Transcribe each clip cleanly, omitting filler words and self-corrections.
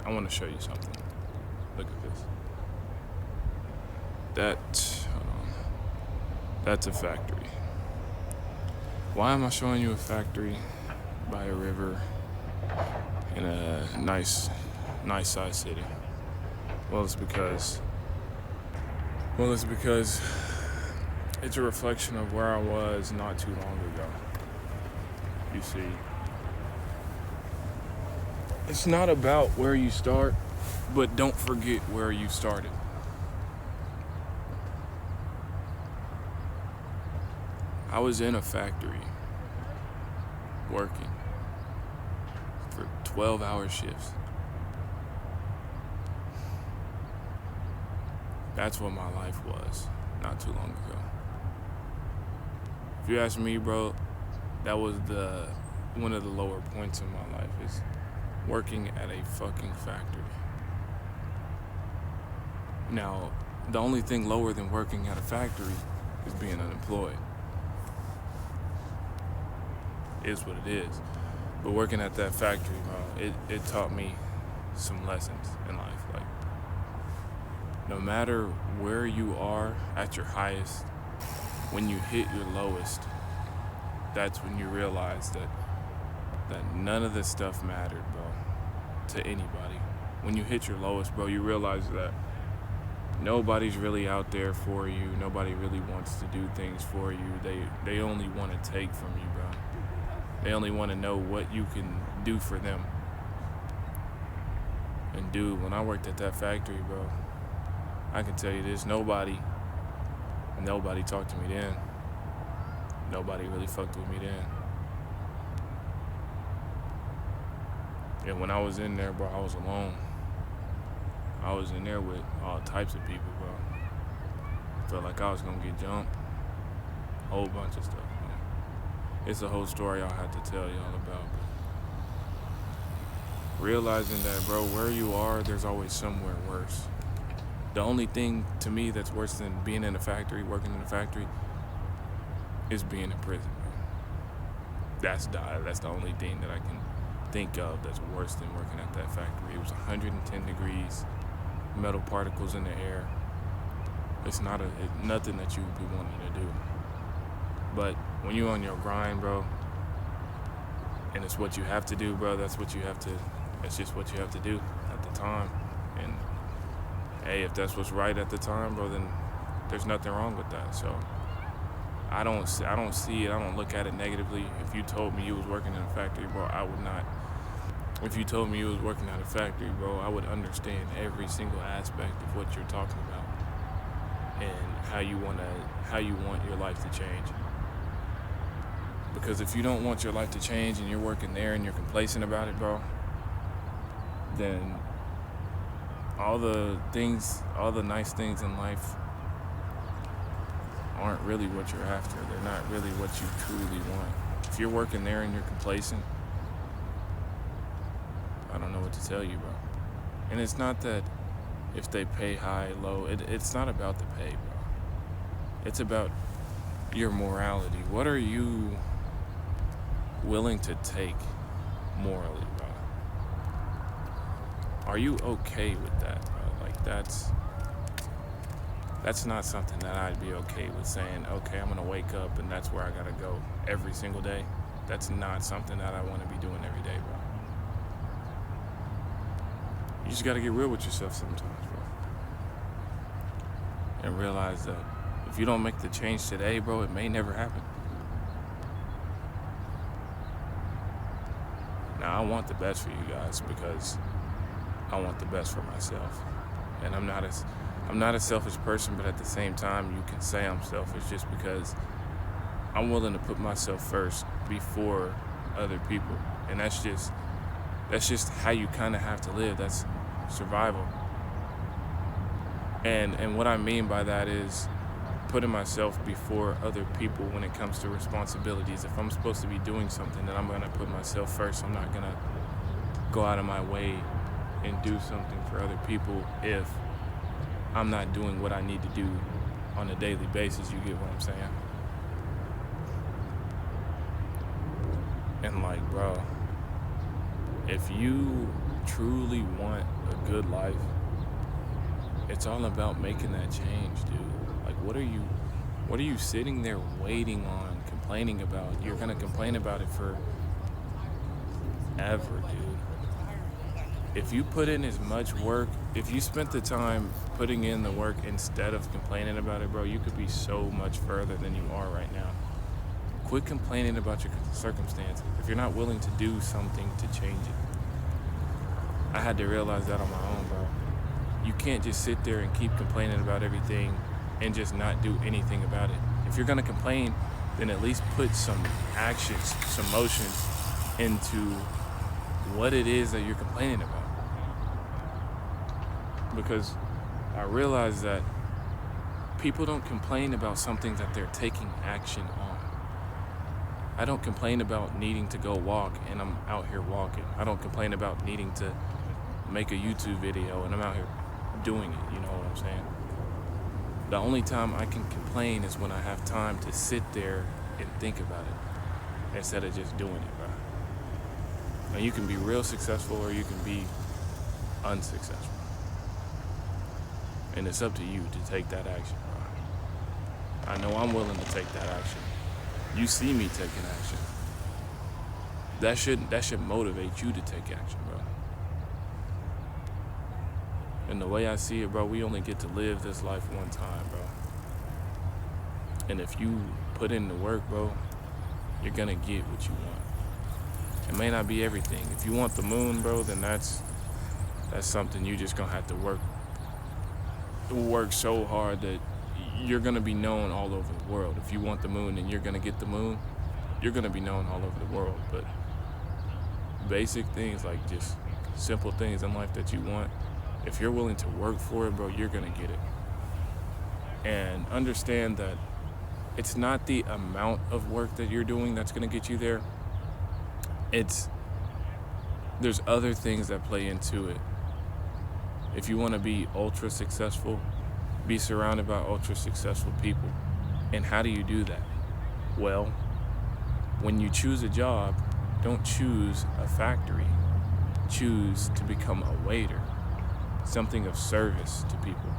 I want to show you something. Look at this. Hold on. That's a factory. Why am I showing you a factory by a river in a nice sized city? Well, it's because it's a reflection of where I was not too long ago. You see, it's not about where you start, but don't forget where you started. I was in a factory working for 12-hour shifts. That's what my life was not too long ago. If you ask me, bro, that was one of the lower points in my life is working at a fucking factory. Now, the only thing lower than working at a factory is being unemployed. Is what it is. But working at that factory, bro, it taught me some lessons in life. Like, no matter where you are at your highest, when you hit your lowest, that's when you realize that none of this stuff mattered, bro, to anybody. When you hit your lowest, bro, you realize that nobody's really out there for you. Nobody really wants to do things for you. They only want to take from you, bro. They only want to know what you can do for them. And dude, when I worked at that factory, bro, I can tell you this, nobody talked to me then. Nobody really fucked with me then. And when I was in there, bro, I was alone. I was in there with all types of people, bro. Felt like I was gonna get jumped. A whole bunch of stuff, man. It's a whole story I'll have to tell y'all about. Realizing that, bro, where you are, there's always somewhere worse. The only thing to me that's worse than being in a factory, working in a factory, is being in prison, man. That's the only thing that I can think of that's worse than working at that factory. It was 110 degrees, metal particles in the air. It's nothing that you would be wanting to do. But when you're on your grind, bro, and it's what you have to do, bro, it's just what you have to do at the time. And hey, if that's what's right at the time, bro, then there's nothing wrong with that. So I don't see it. I don't look at it negatively. If you told me you was working in a factory, bro, I would not. If you told me you was working at a factory, bro, I would understand every single aspect of what you're talking about and how you want your life to change. Because if you don't want your life to change and you're working there and you're complacent about it, bro, then all the nice things in life aren't really what you're after. They're not really what you truly want. If you're working there and you're complacent, I don't know what to tell you, bro. And it's not that if they pay high, low, it's not about the pay, bro. It's about your morality. What are you willing to take morally, bro? Are you okay with that, bro? Like, that's not something that I'd be okay with saying, okay, I'm gonna wake up and that's where I gotta go every single day. That's not something that I wanna be doing every day, bro. You just gotta get real with yourself sometimes, bro. And realize that if you don't make the change today, bro, it may never happen. Now, I want the best for you guys because I want the best for myself. And I'm not a selfish person, but at the same time, you can say I'm selfish just because I'm willing to put myself first before other people. And that's just how you kind of have to live. That's survival. And what I mean by that is putting myself before other people when it comes to responsibilities. If I'm supposed to be doing something, then I'm going to put myself first. I'm not going to go out of my way and do something for other people if I'm not doing what I need to do on a daily basis. You get what I'm saying? And like, bro, if you truly want a good life, it's all about making that change, dude. Like, what are you sitting there waiting on, complaining about? You're gonna complain about it forever, dude. If you put in as much work, if you spent the time putting in the work instead of complaining about it, bro, you could be so much further than you are right now. Quit complaining about your circumstances if you're not willing to do something to change it. I had to realize that on my own, bro. You can't just sit there and keep complaining about everything and just not do anything about it. If you're gonna complain, then at least put some actions, some motions into what it is that you're complaining about. Because I realize that people don't complain about something that they're taking action on. I don't complain about needing to go walk and I'm out here walking. I don't complain about needing to make a YouTube video and I'm out here doing it, you know what I'm saying? The only time I can complain is when I have time to sit there and think about it instead of just doing it, bro. Now you can be real successful or you can be unsuccessful. And it's up to you to take that action, bro. I know I'm willing to take that action. You see me taking action. That should motivate you to take action, bro. And the way I see it, bro, we only get to live this life one time, bro. And if you put in the work, bro, you're gonna get what you want. It may not be everything. If you want the moon, bro, then that's something you just gonna have to work so hard that you're gonna be known all over the world. If you want the moon and you're gonna get the moon, you're gonna be known all over the world. But basic things, like just simple things in life that you want, if you're willing to work for it, bro, you're gonna get it. And understand that it's not the amount of work that you're doing that's gonna get you there. There's other things that play into it. If you want to be ultra successful, be surrounded by ultra successful people. And how do you do that? Well, when you choose a job, don't choose a factory. Choose to become a waiter, something of service to people.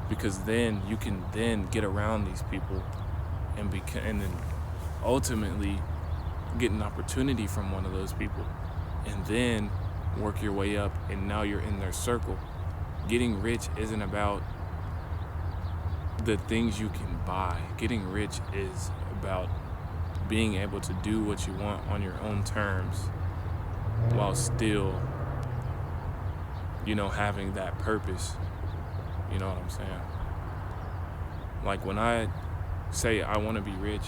Because then you can then get around these people and then ultimately get an opportunity from one of those people. And then work your way up and now you're in their circle. Getting rich isn't about the things you can buy. Getting rich is about being able to do what you want on your own terms while still, having that purpose. You know what I'm saying? Like when I say I want to be rich,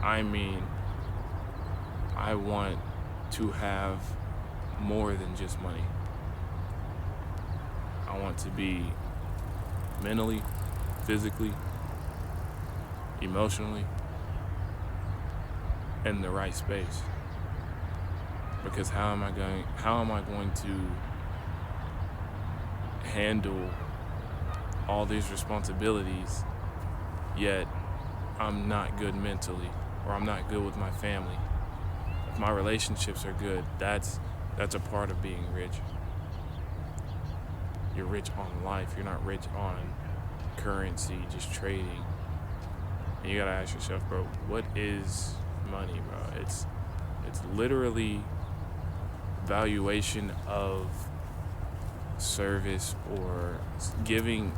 I mean I want to have more than just money. I want to be mentally, physically, emotionally in the right space. Because how am I going to handle all these responsibilities yet I'm not good mentally, or I'm not good with my family? If my relationships are good, that's a part of being rich. You're rich on life. You're not rich on currency, just trading. And you gotta ask yourself, bro, what is money, bro? It's literally valuation of service, or giving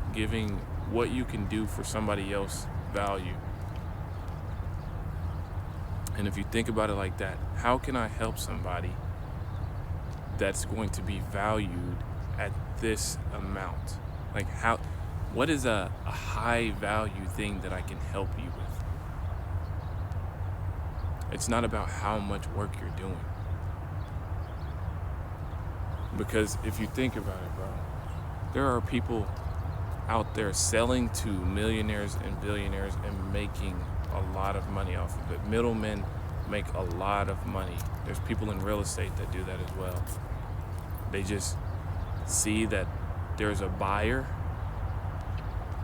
what you can do for somebody else value. And if you think about it like that, how can I help somebody that's going to be valued at this amount? Like what is a high value thing that I can help you with? It's not about how much work you're doing. Because if you think about it, bro, there are people out there selling to millionaires and billionaires and making a lot of money off of it. Middlemen make a lot of money. There's people in real estate that do that as well. They just see that there's a buyer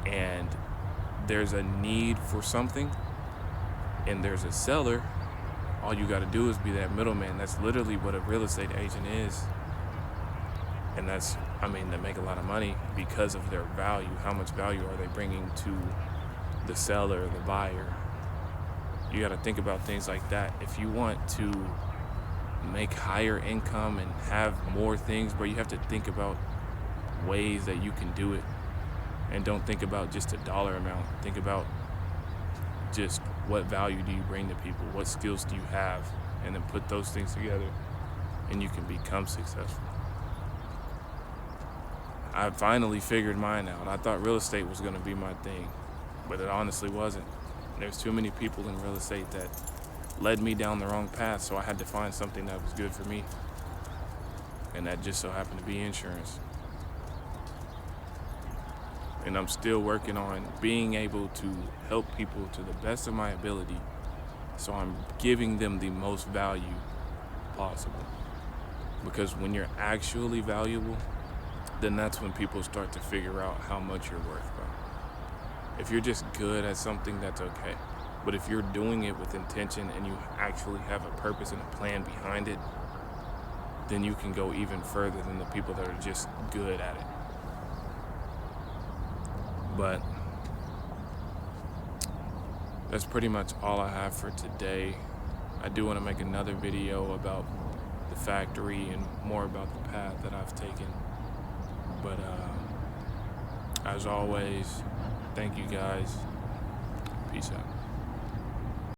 and there's a need for something and there's a seller. All you got to do is be that middleman. That's literally what a real estate agent is. And that's, I mean, they make a lot of money because of their value. How much value are they bringing to the seller, the buyer? You got to think about things like that. If you want to make higher income and have more things, bro, you have to think about ways that you can do it. And don't think about just a dollar amount. Think about just what value do you bring to people? What skills do you have? And then put those things together and you can become successful. I finally figured mine out. I thought real estate was going to be my thing, but it honestly wasn't. There's too many people in real estate that led me down the wrong path, so I had to find something that was good for me. And that just so happened to be insurance. And I'm still working on being able to help people to the best of my ability, so I'm giving them the most value possible. Because when you're actually valuable, then that's when people start to figure out how much you're worth, bro. If you're just good at something, that's okay. But if you're doing it with intention and you actually have a purpose and a plan behind it, then you can go even further than the people that are just good at it. But that's pretty much all I have for today. I do want to make another video about the factory and more about the path that I've taken. But as always, thank you guys. Peace out.